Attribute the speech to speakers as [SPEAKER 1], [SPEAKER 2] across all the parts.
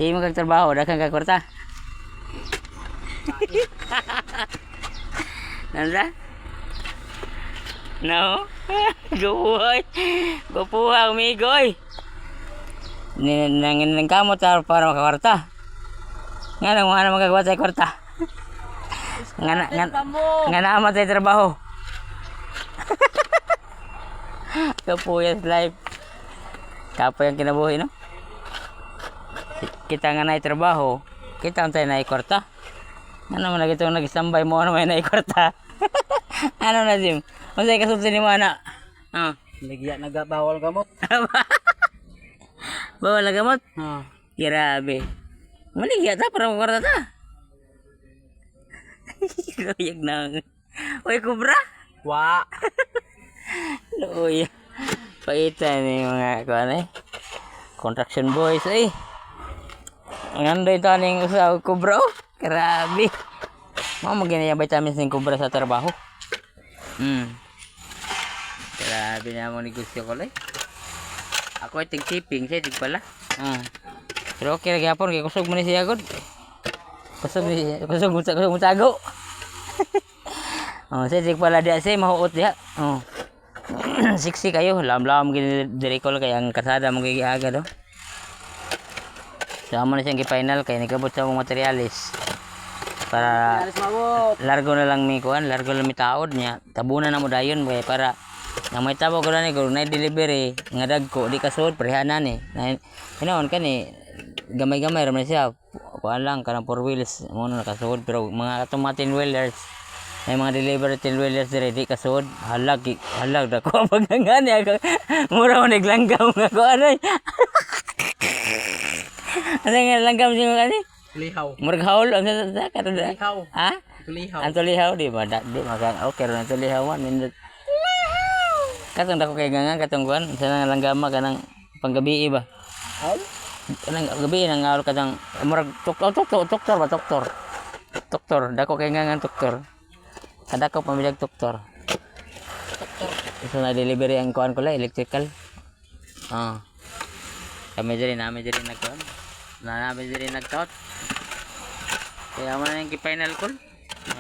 [SPEAKER 1] Sige mo kagtrabaho, daghang ka kwarta. Nanda? No? Gupuhay. Gupuhay, umigoy. Nang kamot para makakwarta. Nga nang mga magagawa sa kwarta. Nga naman sa trabaho. Kapuyas life. Kapo yung kinabuhi, no? Kita nga na trabaho, kita ang tayo na kwarta. Ano man na itong nag-standby mo, ano may na kwarta. Ano na, Jim? Ano sa'yo kasulti ni mo, anak?
[SPEAKER 2] Nagya nagabawal gamot.
[SPEAKER 1] Bawal na gamot?
[SPEAKER 2] Ha.
[SPEAKER 1] Grabe. Maligya ta, parang kwarta ta. Luyag na. Uy, kubra?
[SPEAKER 2] Wa.
[SPEAKER 1] Luyag. Paitan ni mga kuan construction boys ang andoy taning sa kubra. Grabe. Mo magina yung vitamins ng kubra sa trabaho. Grabe na mo negosyo ko lay. Ako ay tig-tipping, siya tig pala. Pero okay lagi hapon kay kusog mo ni siya god. Kusog mo tago. Siya tig pala dia siya mahuot dia. Siksi kayo, lam-lam gini dirikol kay ang kasada mo gigiaga do. Sama na siyang gi-final kay nagabot sa mga materialis. Para largo na lang mi kuan, largo lang mi taod niya. Tabunan na mo dayon kay para nang may tabo ko ni kung na-delivery nga dagko di kasud prehanan ni. Hinaon kani gamay-gamay ra man siya. Kuan lang kanang 4 wheels mo na kasud pero mga katong 10 wheelers may mga delivery 10 wheelers dire di kasud halag dako pagangani ako mura mo naglanggam nga ko ano ano nga langgam siya kani
[SPEAKER 2] Lihaw.
[SPEAKER 1] murag haul ang sa kato da
[SPEAKER 2] Lihaw.
[SPEAKER 1] ha
[SPEAKER 2] Lihaw.
[SPEAKER 1] ang tulihaw di ba di magang okay ron ang tulihaw man nindot katong dako kay gangan katong kuan sa nang langgama kanang panggabi ba kanang gabi nang awol katong murag doktor ba doktor dako kay gangan doktor kada ko pamilyag doktor. Isa na delivery ang kuan ko la electrical. Kami diri nagkuan. Namin diri nagtaot. Kaya mo na yung final call.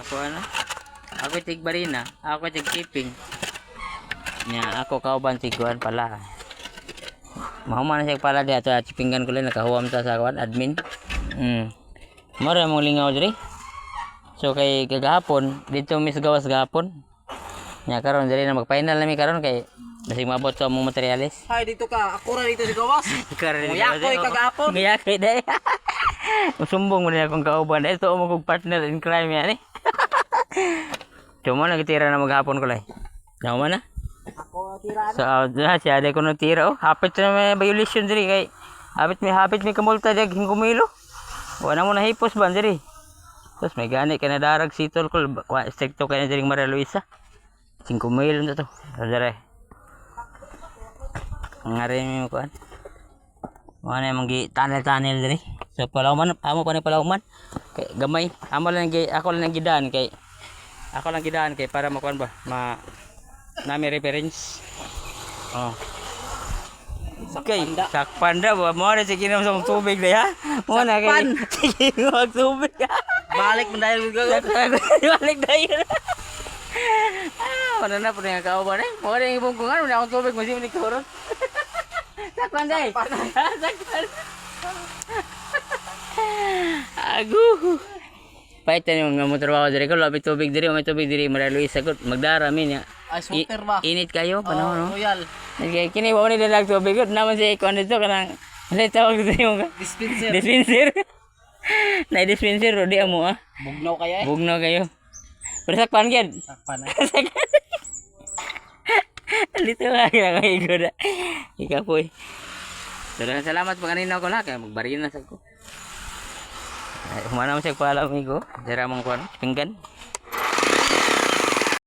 [SPEAKER 1] Ako ano? Ako tig barina, ako tig keeping. Nya ako kauban tiguan pala. Mahuman siya pala di ato chipingan ko lang nakahuwam ta sa kuan admin. Mara mong lingaw diri. So kay kagahapon dito mis gawas gahapon. Nya karon diri na mag-final nami karon kay basig mabot sa among materialis.
[SPEAKER 2] Hay dito ka, ako ra dito sa gawas. Nguya ko kagahapon.
[SPEAKER 1] Nguya kay day. Sumbong mo na akong kauban. Ito mo kong partner in crime yan Cuma nagtira na maghapon ko lay. Naman na.
[SPEAKER 2] Ako tira
[SPEAKER 1] So
[SPEAKER 2] na.
[SPEAKER 1] siya day ko nagtira hapit na may violation diri kay hapit may kamulta dag hingkumilo. Wala mo na hipos ban diri. Tapos may gani ka na darag sitol ko. Stricto ka na diri Maria Luisa. 5 mil na to. Dere. Ang rin mo kuan. Mana yung tunnel diri. So palawman, amo pa ni palawman. Kay gamay. Amo lang ako lang gidaan kay para makuan ba nami reference. Okay, sakpanda ba mo na sige na sa tubig na ha. Mo na kay sige mag tubig.
[SPEAKER 2] Balik man dahil ko.
[SPEAKER 1] Balik dayon. Wala na po nga kauban mo na yung bungkungan wala akong tubig masih ni koron. Sakpan day. Sakpan. Agu. Paitan yung mga trabaho diri ko labi tubig diri may tubig diri Maria Luisa gud magdarami niya.
[SPEAKER 2] Ay super ba?
[SPEAKER 1] Init kayo panahon no.
[SPEAKER 2] Royal.
[SPEAKER 1] Kaya kini mo ni dalag tubig gud naman si kuan dito kanang tawag dito yung
[SPEAKER 2] Dispenser.
[SPEAKER 1] dispenser. Na dispenser ro di amo
[SPEAKER 2] Bugnaw kaya
[SPEAKER 1] Bugnaw kayo. Pero sakpan gyud.
[SPEAKER 2] Sakpan.
[SPEAKER 1] Dito nga kay gud. Ikaw po. Salamat pa kanina ko la kay magbarina sa ko. Ay, humana mo siya pala amigo. Dira mong kuan, pinggan.